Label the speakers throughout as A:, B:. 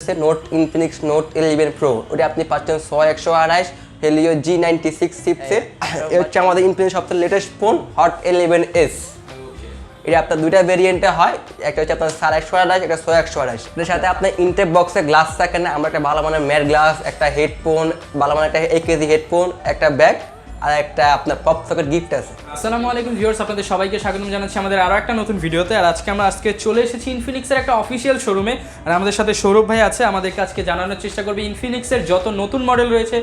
A: চলতেছে note Infinix note 11 pro, ওটা আপনি পাচ্ছেন 6128 হেলিও G96 চিপসেট। এ হচ্ছে আমাদের ইনফিনিক্স সবথেকে লেটেস্ট ফোন হট 11s। এটা আপনার দুইটা ভেরিয়েন্টে হয়, একটা হচ্ছে আপনার 6128, একটা 6128। এর সাথে আপনার ইনটেক বক্সে গ্লাস থাকে না, আমরা একটা ভালো মানের ম্যাট গ্লাস, একটা হেডফোন, ভালো মানের একটা AKG হেডফোন, একটা ব্যাগ আর একটা আপনার পপ সকেট গিফট আছে।
B: আসসালামু আলাইকুম ভিউয়ার্স, আপনাদের সবাইকে স্বাগতম জানাচ্ছি আমাদের আরো একটা নতুন ভিডিওতে। আর আজকে চলে এসেছি ইনফিনিক্সের একটা অফিসিয়াল শোরুমে। আর আমাদের সাথে সৌরভ ভাই আছে, আমাদেরকে আজকে জানানোর চেষ্টা করবে ইনফিনিক্সের যত নতুন মডেল রয়েছে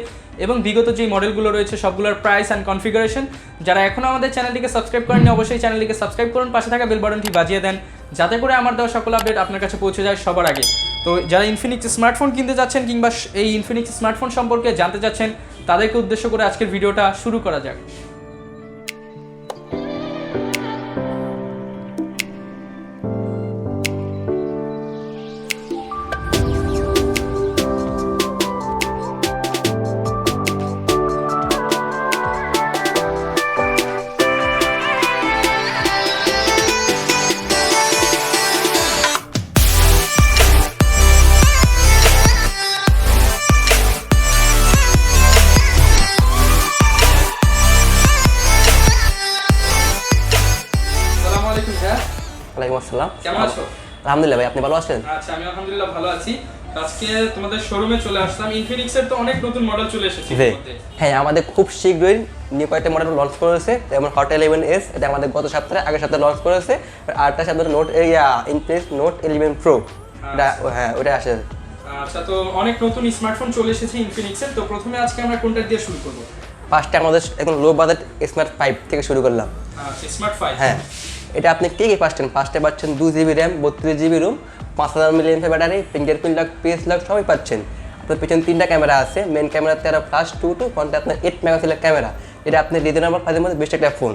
B: এবং বিগত যেই মডেলগুলো রয়েছে সবগুলোর প্রাইস অ্যান্ড কনফিগারেশন। যারা এখনও আমাদের চ্যানেলটিকে সাবস্ক্রাইব করেননি অবশ্যই চ্যানেলটিকে সাবস্ক্রাইব করুন, পাশে থাকা বেল বাটনটি বাজিয়ে দেন যাতে করে আমার দেওয়া সকল আপডেট আপনার কাছে পৌঁছে যায় সবার আগে। তো যারা ইনফিনিক্স স্মার্টফোন কিনতে যাচ্ছেন কিংবা এই ইনফিনিক্স স্মার্টফোন সম্পর্কে জানতে চাচ্ছেন তাদেরকে উদ্দেশ্য করে আজকের ভিডিওটা শুরু করা যাক।
A: ওয়ালাইকুম আসসালাম।
B: কেমন আছো?
A: আলহামদুলিল্লাহ ভাই, আপনি ভালো আছেন?
B: আচ্ছা, আমি আলহামদুলিল্লাহ ভালো আছি। আজকে তোমাদের শোরুমে চলে আসলাম। ইনফিনিক্সের তো অনেক নতুন মডেল চলে এসেছে।
A: হ্যাঁ, আমাদের খুব শীঘ্রই নিউ কয়েকটা মডেল লঞ্চ করেছে, যেমন হট 11s, এটা আমাদের গত সপ্তাহে আগের সপ্তাহে লঞ্চ করেছে। আর আরেকটা সপ্তাহে নোট ইনফিনিক্স নোট 11 প্রো, হ্যাঁ ওটা আসে।
B: আচ্ছা, তো অনেক নতুন স্মার্টফোন চলে এসেছে ইনফিনিক্সের। তো প্রথমে আজকে আমরা কোনটা দিয়ে শুরু করব?
A: ফার্স্টে আমাদের এখন লো বাজেট স্মার্ট 5 থেকে শুরু করলাম।
B: আচ্ছা, স্মার্ট 5।
A: হ্যাঁ, এটা আপনি কি পাচ্ছেন? ফার্স্টে পাচ্ছেন 2GB RAM, 32GB room, 5000 mAh battery, fingerprint lock, pace lock সবই পাচ্ছেন। আপনার পিছনে 3টা ক্যামেরা আছে, মেন ক্যামেরা 13+2 ফ্রন্টে আপনার 8 মেগাপিক্সেলের ক্যামেরা। এটা আপনার রিজনেবল প্রাইসের মধ্যে বেস্ট একটা ফোন।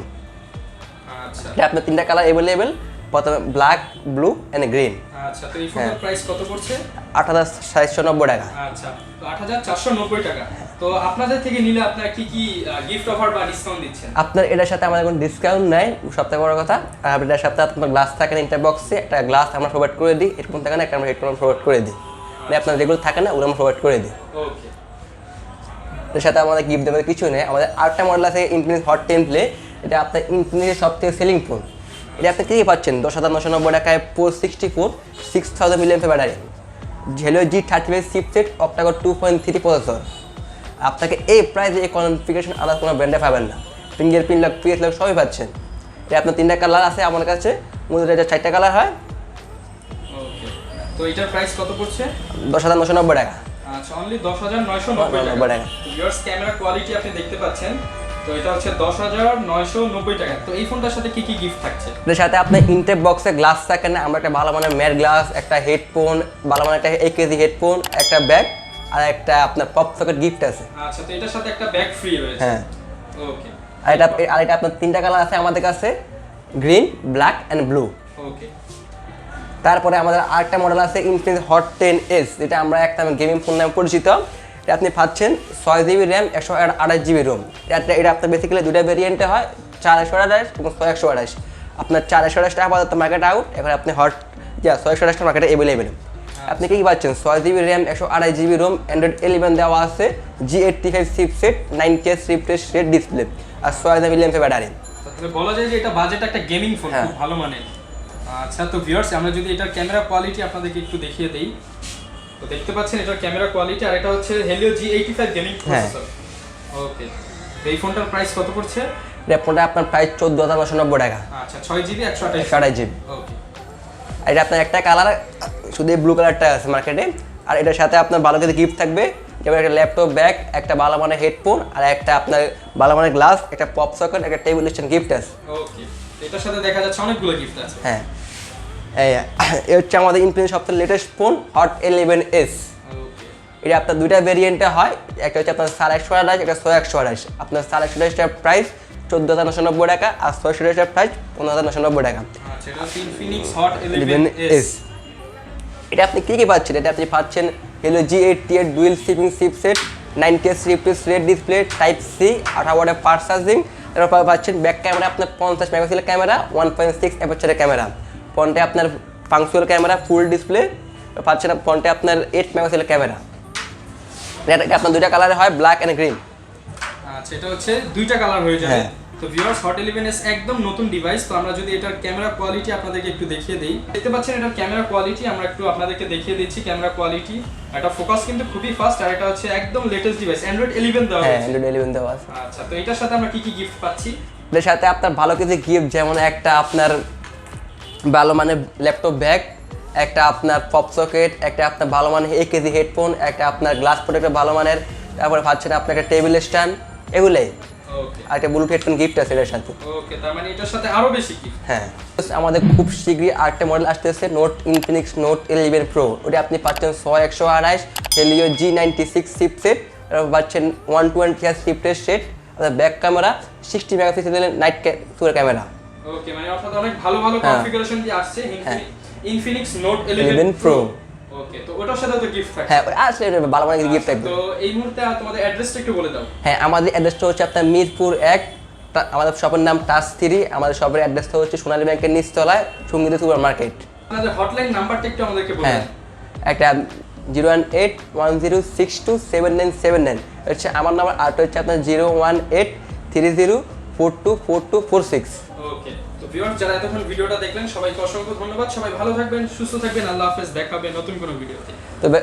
B: আচ্ছা,
A: এটা আপনার 3টা কালার अवेलेबल, প্রথমে ব্ল্যাক, ব্লু এন্ড গ্রিন।
B: আচ্ছা, তো এই ফোনের প্রাইস কত পড়ছে?
A: 8490 টাকা।
B: আচ্ছা, তো 8490 টাকা। তো আপনাদের থেকে নিলে আপনারা কি কি গিফট অফার বা ডিসকাউন্ট দিচ্ছেন?
A: আপনার এটার সাথে আমাদের কোনো ডিসকাউন্ট নাই, সবথেকে বড় কথা। আর এটার সাথে আপনার গ্লাস থাকে না, ইন্টার বক্সে একটা গ্লাস আমরা প্রোভাইড করে দিই, হেডফোন থাকে না একটা আমরা হেডফোন প্রোভাইড করে দিই, মানে আপনার যেগুলো থাকে না ওগুলো আমরা প্রোভাইড করে দিই।
B: ওকে,
A: এর সাথে আমাদের গিফট দেওয়ার কিছু নেই। আমাদের আরেকটা মডেল আছে ইনফিনিক্স হট 10 প্লে, এটা আপনার ইনফিনিক্সের সবথেকে সেলিং ফোন। এটা আপনি কী পাচ্ছেন? 10990 টাকায় 464 6000 mAh battery, Helio G35 chipset, octa-core 2.3 processor. আপনাকে এই প্রাইসে এই কনফিগারেশন আলাদা কোনো ব্র্যান্ডে পাবেন না। ফিঙ্গারপ্রিন্ট লক, পিএস লক সবই পাচ্ছেন। এটা আপনার 3টা কালার আছে আমার কাছে, মূলত এটা 4টা কালার হয়।
B: ওকে, তো এটার প্রাইস কত পড়ছে?
A: 10990 টাকা।
B: আচ্ছা, অনলি 10990 টাকা। ভিউয়ার্স, ক্যামেরা কোয়ালিটি আপনি দেখতে পাচ্ছেন। তো এটা হচ্ছে 10990 টাকা। তো এই ফোনটার সাথে কি কি গিফট থাকছে?
A: এর সাথে আপনার ইনটেক বক্সে গ্লাস থাকে না, আমরা একটা ভালো মানের ম্যাট গ্লাস, একটা হেডফোন, ভালো মানের একটা AKG হেডফোন, একটা ব্যাগ আর একটা আপনার পপ সকেট গিফট আছে।
B: আচ্ছা, তো এটার সাথে একটা ব্যাগ ফ্রি রয়েছে।
A: হ্যাঁ,
B: ওকে।
A: আর এটা আপনার 3টা কালার আছে আমাদের কাছে, গ্রিন, ব্ল্যাক এন্ড ব্লু।
B: ওকে।
A: তারপরে আমাদের আরেকটা মডেল আছে ইনফিনিক্স হট 10s, যেটা আমরা একটা গেমিং ফোন নামে পরিচিত। এটা আপনি পাচ্ছেন 6GB র্যাম, 128GB রোম। এটা আপনার বেসিক্যালি দুটা ভেরিয়েন্টে হয়, 4128 এবং 6128। আপনার 4128 টাকা আপাতত মার্কেট আউট, এখন আপনি হট 6128 মার্কেটে অ্যাভেলেবেল। আপনি কি পাচ্ছেন? 6GB RAM, 128GB Rome, Android 11 দেওয়া আছে, G85 chipset, 90Hz refresh rate display আর 6000 mAh ব্যাটারি।
B: তাহলে বলা যায় যে এটা বাজেট একটা গেমিং ফোন, খুব ভালো মানের। আচ্ছা, তো ভিউয়ার্স, আমরা যদি এটার ক্যামেরা কোয়ালিটি আপনাদেরকে একটু দেখিয়ে দেই, তো দেখতে পাচ্ছেন এটার ক্যামেরা কোয়ালিটি। আর এটা হচ্ছে হেলিও G85 গেমিং প্রসেসর। ওকে, এই ফোনটার প্রাইস কত পড়ছে?
A: এই ফোনটা আপনার প্রাইস 14990 টাকা।
B: আচ্ছা, 6GB 128GB। ওকে,
A: এটা আপনার একটা কালার, শুধু এই ব্লু কালারটা আছে মার্কেটে। আর এটার সাথে আপনার ভালো কিছু গিফট থাকবে, যেমন একটা ল্যাপটপ ব্যাগ, একটা ভালো মানের হেডফোন আর একটা আপনার ভালো মানের গ্লাস, একটা পপ সকেট, একটা টেবিল স্ট্যান্ড গিফট আছে।
B: ওকে, এটার সাথে দেখা যাচ্ছে অনেকগুলো গিফট আছে।
A: হ্যাঁ, এই হচ্ছে আমাদের ইনফিনিক্স সবথেকে লেটেস্ট ফোন হট 11s। এটা আপনার দুইটা ভেরিয়েন্টে হয়, একটা হচ্ছে আপনার 6128, একটা 6128। আপনার 6128 প্রাইস 14990 টাকা আর 6128 প্রাইস 15990 টাকা।
B: আচ্ছা, এটা হচ্ছে ইনফিনিক্স হট 11s।
A: এটা আপনি কি পাচ্ছেন? এটা আপনি পাচ্ছেন হলো G88 ডুয়েল সিপিং chipset, 90Hz refresh rate display, type C, 18 ওয়াটের ফাস্ট চার্জিং। এরপর পাচ্ছেন ব্যাক ক্যামেরা আপনার 50 মেগাপিক্সেলের ক্যামেরা, 1.6 অ্যাপারচারের ক্যামেরা, ফ্রন্টে আপনার ফাংশনাল ক্যামেরা, ফুল ডিসপ্লে পাচ্ছেন ফোনটা আপনার 8 মেগাপিক্সেলের ক্যামেরা। এটা আপনার দুইটা কালারে হয়, ব্ল্যাক এন্ড গ্রিন।
B: আচ্ছা, এটা হচ্ছে দুইটা কালার হয়ে যাবে।
A: হ্যাঁ।
B: তো ভিউয়ার্স, হট 11s একদম নতুন ডিভাইস। তো আমরা যদি এটার ক্যামেরা কোয়ালিটি আপনাদেরকে একটু দেখিয়ে দেই, দেখতে পাচ্ছেন এটার ক্যামেরা কোয়ালিটি আমরা একটু আপনাদেরকে দেখিয়ে দিচ্ছি। ক্যামেরা কোয়ালিটি, এটা ফোকাস কিন্তু খুবই ফাস্ট, আর এটা হচ্ছে একদম লেটেস্ট ডিভাইস, অ্যান্ড্রয়েড 11 দেওয়া
A: হ্যাঁ,
B: হয়েছে।
A: অ্যান্ড্রয়েড 11 দেওয়া আছে।
B: আচ্ছা, তো এটার সাথে আমরা কি কি গিফট পাচ্ছি?
A: এর সাথে আপনার ভালো কিছু গিফট, যেমন একটা আপনার ভালো মানের ল্যাপটপ ব্যাগ, একটা আপনার পপ সকেট, একটা আপনার ভালো মানের 1 কেজি হেডফোন, একটা আপনার গ্লাস প্রোটেক্টর ভালো মানের, তারপরে পাচ্ছেন আপনার একটা টেবিল স্ট্যান্ড, এগুলোই।
B: ওকে,
A: আর একটা ব্লুটুথ হেডফোন গিফট আছে এটার সাথে।
B: ওকে, তার মানে এটার সাথে আরো বেশি গিফট।
A: হ্যাঁ, আমাদের খুব শীঘ্রই আরেকটা মডেল আসতেছে, ইনফিনিক্স নোট 11 প্রো। ওটা আপনি পাচ্ছেন 128 হেলিও G96 চিপসেট, পাচ্ছেন 120 Hz refresh rate, back camera 60 মেগাপিক্সেলের নাইট ক্যামেরা।
B: ওকে, মানে অর্থাৎ অনেক ভালো ভালো কনফিগারেশন দিয়ে আসছে ইনফিনিক্স নোট
A: 11 প্রো।
B: ওকে, তো ওটার সাথে তো গিফট থাকবে।
A: হ্যাঁ, আসলে ভালো মানের গিফট থাকবে।
B: তো এই মুহূর্তে তোমাদের অ্যাড্রেসটা একটু বলে দাও।
A: হ্যাঁ, আমাদের অ্যাড্রেসটা হচ্ছে আপনার মিরপুর 1, আমাদের শপের নাম টাচ 3। আমাদের শপের অ্যাড্রেসটা হচ্ছে সোনালী ব্যাংকের নিচতলায়, সঙ্গীতা সুপার মার্কেট।
B: আপনাদের হটলাইন নাম্বারটা একটু আমাদেরকে বলুন।
A: হ্যাঁ, একটা 01810627979 হচ্ছে আমার নাম্বার, আর হচ্ছে আপনার 01830424246।
B: ওকে, তো ভিউয়ার্স, যারা এতক্ষণ ভিডিওটা দেখলেন সবাইকে অসংখ্য ধন্যবাদ। সবাই ভালো থাকবেন, সুস্থ থাকবেন, আল্লাহ হাফেজ। দেখা হবে নতুন কোনো ভিডিওতে।
A: তবে